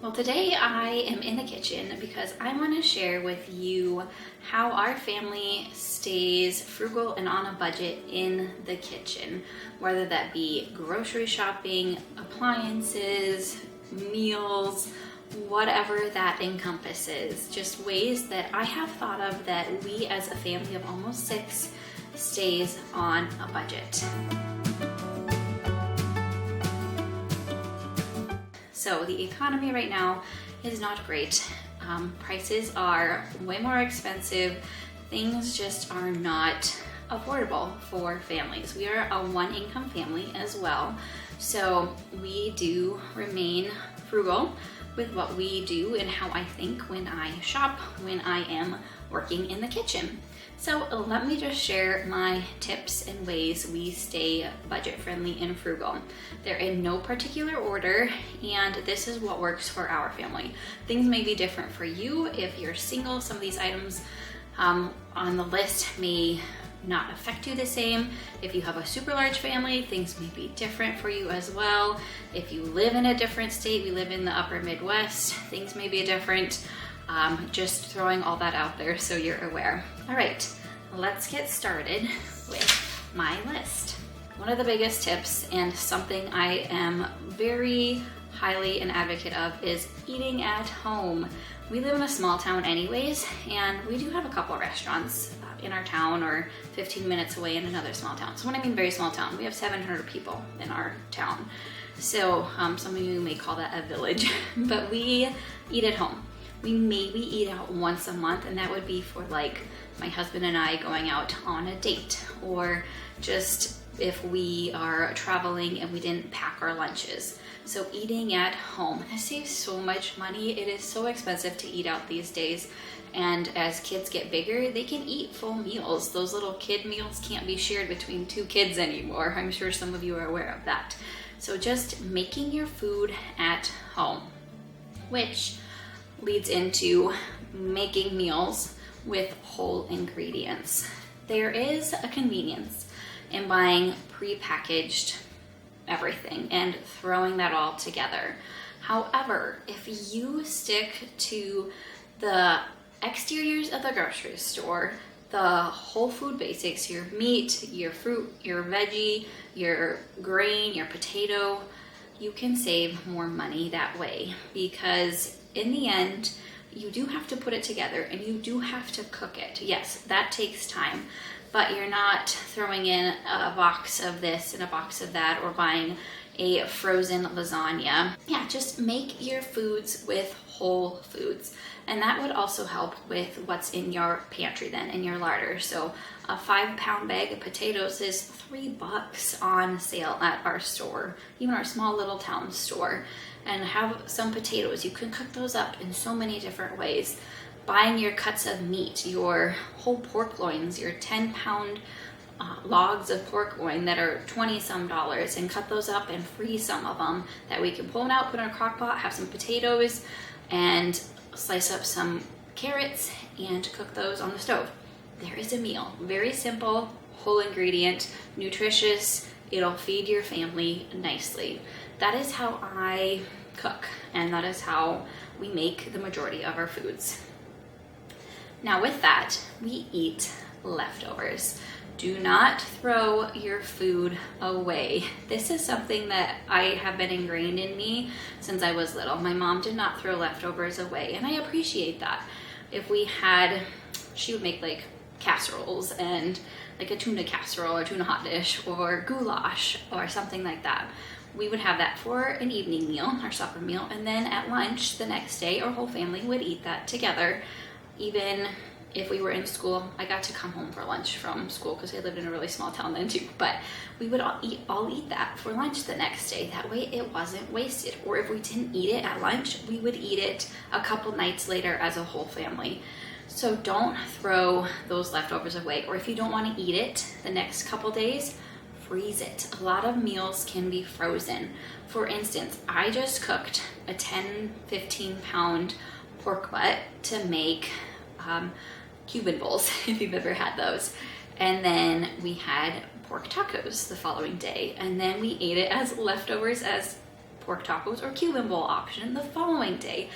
Well, today I am in the kitchen because I want to share with you how our family stays frugal and on a budget in the kitchen, whether that be grocery shopping, appliances, meals, whatever that encompasses. Just ways that I have thought of that we as a family of almost 6 stays on a budget. So the economy right now is not great. Prices are way more expensive. Things just are not affordable for families. We are a one-income family as well, so we do remain frugal with what we do and how I think when I shop, when I am working in the kitchen. So let me just share my tips and ways we stay budget friendly and frugal. They're in no particular order, and this is what works for our family. Things may be different for you. If you're single, some of these items on the list may not affect you the same. If you have a super large family, things may be different for you as well. If you live in a different state, we live in the upper Midwest, things may be different. Just throwing all that out there so you're aware. All right, let's get started with my list. One of the biggest tips and something I am very highly an advocate of is eating at home. We live in a small town anyways, and we do have a couple restaurants in our town or 15 minutes away in another small town. So when I mean very small town, we have 700 people in our town. So some of you may call that a village, but we eat at home. We maybe eat out once a month, and that would be for like my husband and I going out on a date, or just if we are traveling and we didn't pack our lunches. So eating at home, that saves so much money. It is so expensive to eat out these days. And as kids get bigger, they can eat full meals. Those little kid meals can't be shared between 2 kids anymore. I'm sure some of you are aware of that. So just making your food at home, which leads into making meals with whole ingredients. There is a convenience in buying pre-packaged everything and throwing that all together. However, if you stick to the exteriors of the grocery store, the whole food basics, your meat, your fruit, your veggie, your grain, your potato, you can save more money that way, because in the end, you do have to put it together and you do have to cook it. Yes, that takes time, but you're not throwing in a box of this and a box of that, or buying a frozen lasagna. Yeah, just make your foods with whole foods. And that would also help with what's in your pantry then, in your larder. So a 5-pound bag of potatoes is $3 on sale at our store, even our small little town store. And have some potatoes. You can cook those up in so many different ways. Buying your cuts of meat, your whole pork loins, your 10-pound logs of pork loin that are $20-some, and cut those up and freeze some of them that we can pull them out, put in a crock pot, have some potatoes, and slice up some carrots and cook those on the stove. There is a meal. Very simple, whole ingredient, nutritious. It'll feed your family nicely. That is how I cook, and that is how we make the majority of our foods. Now with that, we eat leftovers. Do not throw your food away. This is something that I have been ingrained in me since I was little. My mom did not throw leftovers away, and I appreciate that. If we had, she would make like casseroles and like a tuna casserole or tuna hot dish or goulash or something like that. We would have that for an evening meal, our supper meal, and then at lunch the next day our whole family would eat that together. Even if we were in school, I got to come home for lunch from school because I lived in a really small town then too, but we would all eat that for lunch the next day. That way it wasn't wasted. Or if we didn't eat it at lunch, we would eat it a couple nights later as a whole family. So don't throw those leftovers away. Or if you don't want to eat it the next couple days, freeze it. A lot of meals can be frozen. For instance, I just cooked a 10-15 pound pork butt to make Cuban bowls, if you've ever had those. And then we had pork tacos the following day, and then we ate it as leftovers as pork tacos or Cuban bowl option the following day.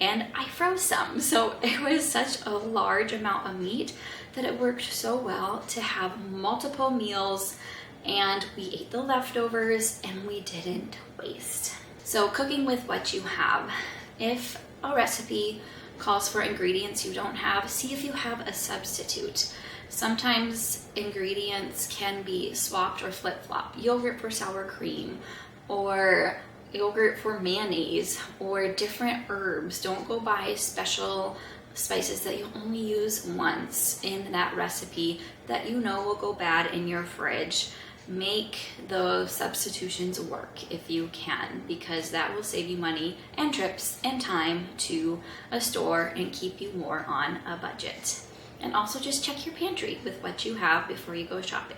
And I froze some, so it was such a large amount of meat that it worked so well to have multiple meals, and we ate the leftovers and we didn't waste. So cooking with what you have. If a recipe calls for ingredients you don't have, see if you have a substitute. Sometimes ingredients can be swapped or flip-flop. Yogurt for sour cream, or yogurt for mayonnaise, or different herbs. Don't go buy special spices that you only use once in that recipe that you know will go bad in your fridge. Make those substitutions work if you can, because that will save you money and trips and time to a store and keep you more on a budget. And also just check your pantry with what you have before you go shopping.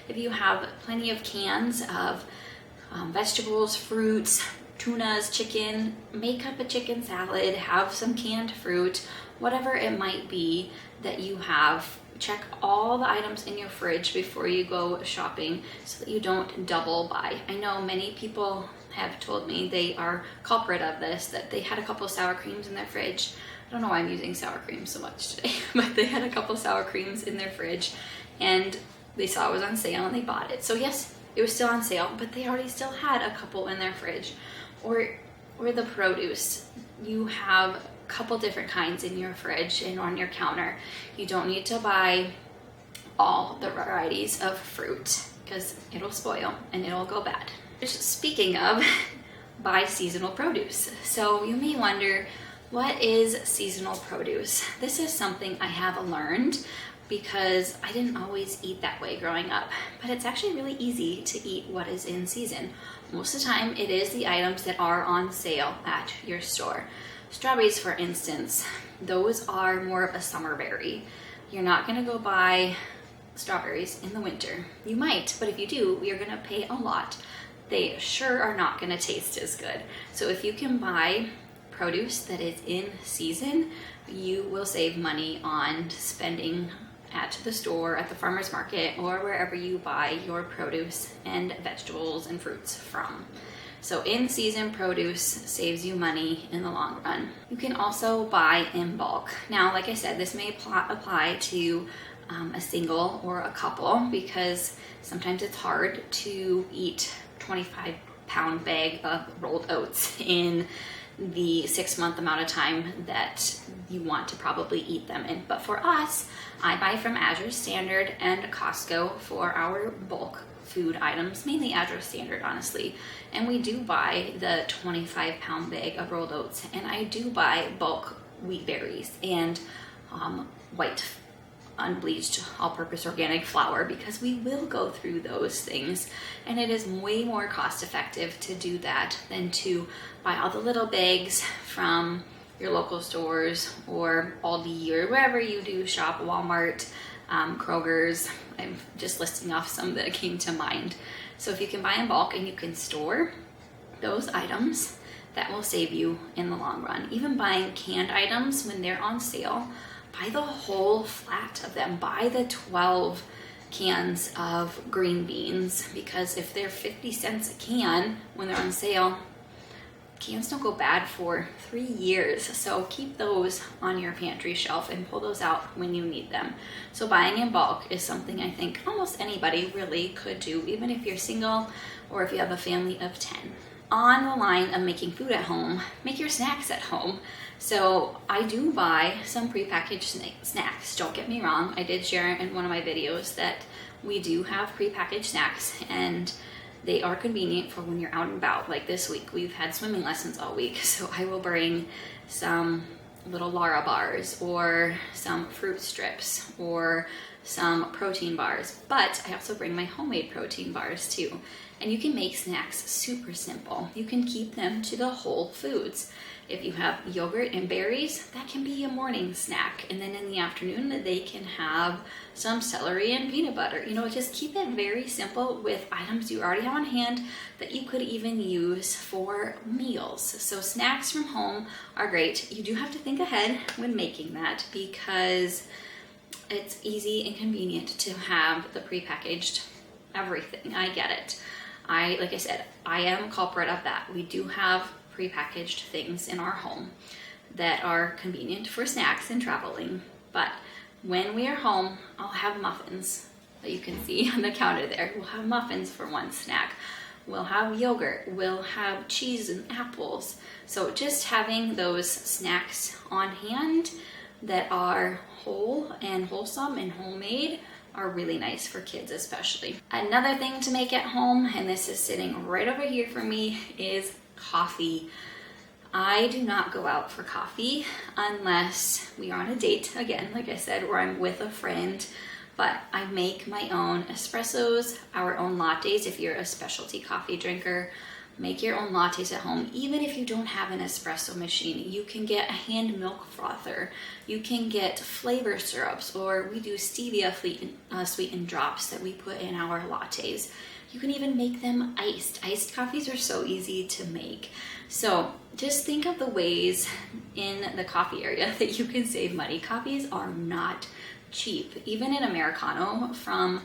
If you have plenty of cans of vegetables, fruits, tunas, chicken, make up a chicken salad, have some canned fruit, whatever it might be that you have. Check all the items in your fridge before you go shopping so that you don't double buy. I know many people have told me they are culprit of this, that they had a couple sour creams in their fridge. I don't know why I'm using sour cream so much today, but they had a couple sour creams in their fridge and they saw it was on sale and they bought it. So yes, it was still on sale, but they already still had a couple in their fridge. Or the produce. You have a couple different kinds in your fridge and on your counter. You don't need to buy all the varieties of fruit because it'll spoil and it'll go bad. Just speaking of, buy seasonal produce. So you may wonder, what is seasonal produce? This is something I have learned because I didn't always eat that way growing up, but it's actually really easy to eat what is in season. Most of the time it is the items that are on sale at your store. Strawberries, for instance, those are more of a summer berry. You're not gonna go buy strawberries in the winter. You might, but if you do, you're gonna pay a lot. They sure are not gonna taste as good. So if you can buy produce that is in season, you will save money on spending at the store, at the farmer's market, or wherever you buy your produce and vegetables and fruits from. So in-season produce saves you money in the long run. You can also buy in bulk. Now, like I said, this may apply to a single or a couple, because sometimes it's hard to eat 25-pound bag of rolled oats in the 6-month amount of time that you want to probably eat them in. But for us, I buy from Azure Standard and Costco for our bulk food items, mainly Azure Standard, honestly. And we do buy the 25-pound bag of rolled oats, and I do buy bulk wheat berries and white unbleached all-purpose organic flour, because we will go through those things, and it is way more cost effective to do that than to buy all the little bags from your local stores or Aldi or wherever you do shop, Walmart, Kroger's. I'm just listing off some that came to mind. So if you can buy in bulk and you can store those items, that will save you in the long run. Even buying canned items when they're on sale, buy the whole flat of them. Buy the 12 cans of green beans, because if they're 50 cents a can when they're on sale, cans don't go bad for 3 years. So keep those on your pantry shelf and pull those out when you need them. So buying in bulk is something I think almost anybody really could do, even if you're single or if you have a family of 10. On the line of making food at home, make your snacks at home. So I do buy some prepackaged snacks. Don't get me wrong. I did share in one of my videos that we do have prepackaged snacks, and they are convenient for when you're out and about. Like this week, we've had swimming lessons all week, so I will bring some little Lara bars or some fruit strips or some protein bars, but I also bring my homemade protein bars too. And you can make snacks super simple. You can keep them to the whole foods. If you have yogurt and berries, that can be a morning snack. And then in the afternoon, they can have some celery and peanut butter. You know, just keep it very simple with items you already have on hand that you could even use for meals. So snacks from home are great. You do have to think ahead when making that, because it's easy and convenient to have the prepackaged everything. I get it. like I said, I am a culprit of that. We do have prepackaged things in our home that are convenient for snacks and traveling, but when we are home, I'll have muffins that you can see on the counter there. We'll have muffins for one snack. We'll have yogurt, we'll have cheese and apples. So just having those snacks on hand that are whole and wholesome and homemade are really nice for kids especially. Another thing to make at home, and this is sitting right over here for me, is coffee. I do not go out for coffee unless we are on a date, again, like I said, or I'm with a friend, but I make my own espressos, our own lattes. If you're a specialty coffee drinker, make your own lattes at home. Even if you don't have an espresso machine, you can get a hand milk frother. You can get flavor syrups, or we do stevia sweetened drops that we put in our lattes. You can even make them iced. Iced coffees are so easy to make. So just think of the ways in the coffee area that you can save money. Coffees are not cheap. Even an Americano from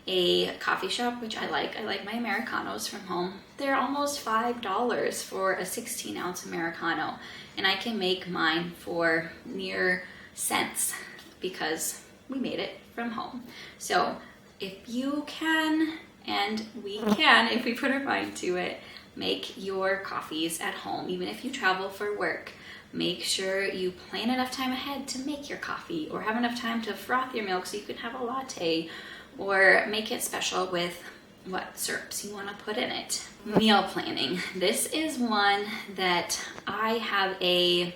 a coffee shop, which I like my Americanos from home, they're almost $5 for a 16-ounce Americano. And I can make mine for near cents because we made it from home. So if you can, and we can, if we put our mind to it, make your coffees at home. Even if you travel for work, make sure you plan enough time ahead to make your coffee, or have enough time to froth your milk so you can have a latte, or make it special with what syrups you want to put in it. Meal planning. This is one that I have a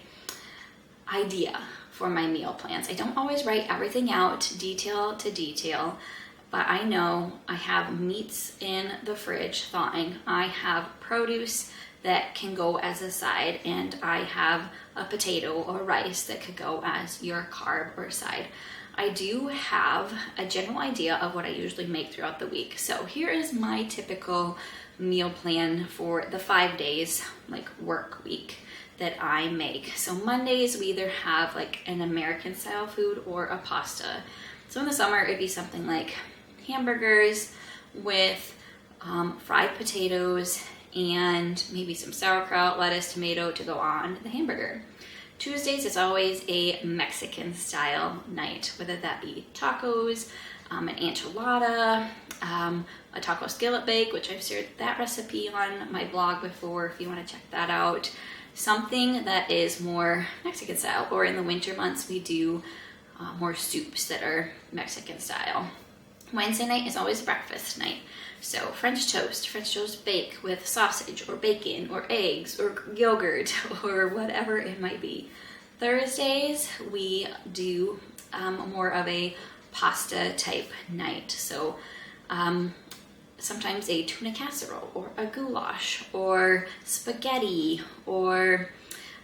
idea for my meal plans. I don't always write everything out detail to detail, but I know I have meats in the fridge thawing. I have produce that can go as a side, and I have a potato or rice that could go as your carb or side. I do have a general idea of what I usually make throughout the week. So here is my typical meal plan for the 5 days, like work week, that I make. So Mondays, we either have like an American style food or a pasta. So in the summer, it'd be something like hamburgers with fried potatoes and maybe some sauerkraut, lettuce, tomato to go on the hamburger. Tuesdays is always a Mexican style night, whether that be tacos, an enchilada, a taco skillet bake, which I've shared that recipe on my blog before if you want to check that out. Something that is more Mexican style, or in the winter months we do more soups that are Mexican style. Wednesday night is always breakfast night. So French toast bake with sausage or bacon or eggs or yogurt or whatever it might be. Thursdays, we do more of a pasta type night. So sometimes a tuna casserole or a goulash or spaghetti or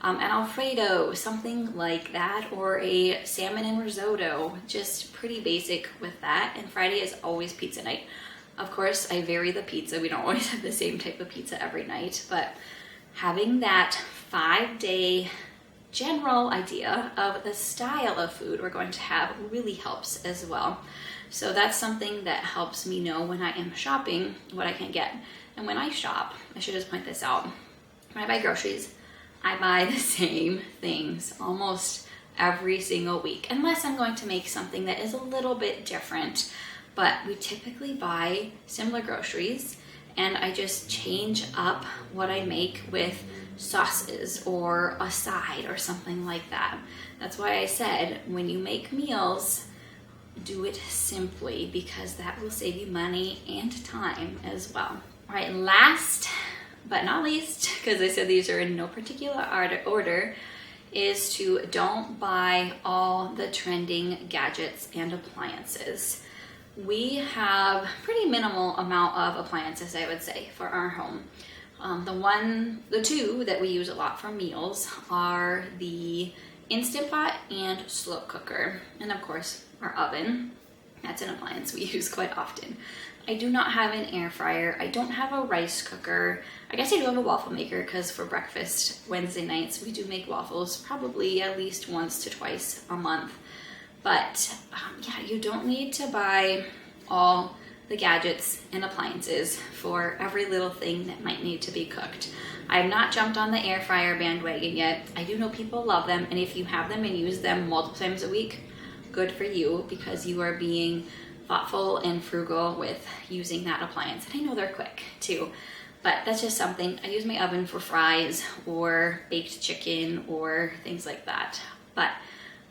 an Alfredo, something like that, or a salmon and risotto, just pretty basic with that. And Friday is always pizza night. Of course, I vary the pizza. We don't always have the same type of pizza every night, but having that 5-day general idea of the style of food we're going to have really helps as well. So that's something that helps me know when I am shopping what I can get. And when I shop, I should just point this out, when I buy groceries, I buy the same things almost every single week, unless I'm going to make something that is a little bit different. But we typically buy similar groceries, and I just change up what I make with sauces or a side or something like that. That's why I said when you make meals, do it simply, because that will save you money and time as well. All right, last but not least, because I said these are in no particular order, is to don't buy all the trending gadgets and appliances. We have pretty minimal amount of appliances, I would say, for our home. The two that we use a lot for meals are the Instant Pot and slow cooker, and of course our oven. That's an appliance we use quite often. I do not have an air fryer. I don't have a rice cooker. I guess I do have a waffle maker, because for breakfast Wednesday nights we do make waffles probably at least once to twice a month. But yeah, you don't need to buy all the gadgets and appliances for every little thing that might need to be cooked. I have not jumped on the air fryer bandwagon yet. I do know people love them, and if you have them and use them multiple times a week, good for you, because you are being thoughtful and frugal with using that appliance. And I know they're quick too, but that's just something. I use my oven for fries or baked chicken or things like that. But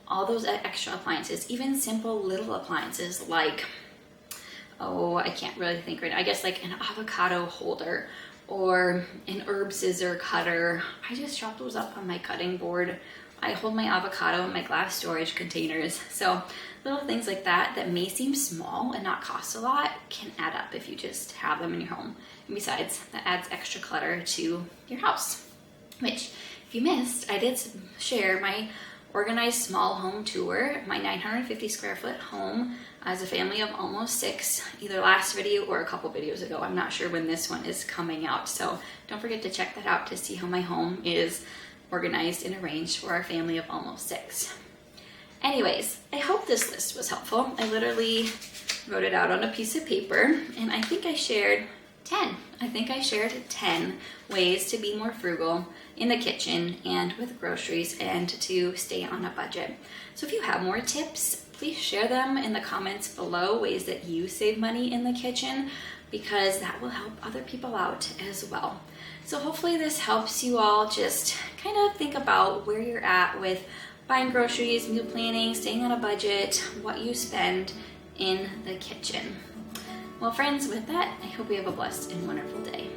all those extra appliances, even simple little appliances like, oh, I can't really think right now. I guess like an avocado holder or an herb scissor cutter. I just drop those up on my cutting board. I hold my avocado in my glass storage containers. So little things like that that may seem small and not cost a lot can add up if you just have them in your home. And besides, that adds extra clutter to your house. Which, if you missed, I did share my organized small home tour, my 950 square foot home as a family of almost 6, either last video or a couple videos ago. I'm not sure when this one is coming out, so don't forget to check that out to see how my home is organized and arranged for our family of almost 6. Anyways, I hope this list was helpful. I literally wrote it out on a piece of paper, and I think I shared 10. I think I shared 10 ways to be more frugal in the kitchen and with groceries and to stay on a budget. So if you have more tips, please share them in the comments below, ways that you save money in the kitchen, because that will help other people out as well. So hopefully this helps you all just kind of think about where you're at with buying groceries, meal planning, staying on a budget, what you spend in the kitchen. Well, friends, with that, I hope you have a blessed and wonderful day.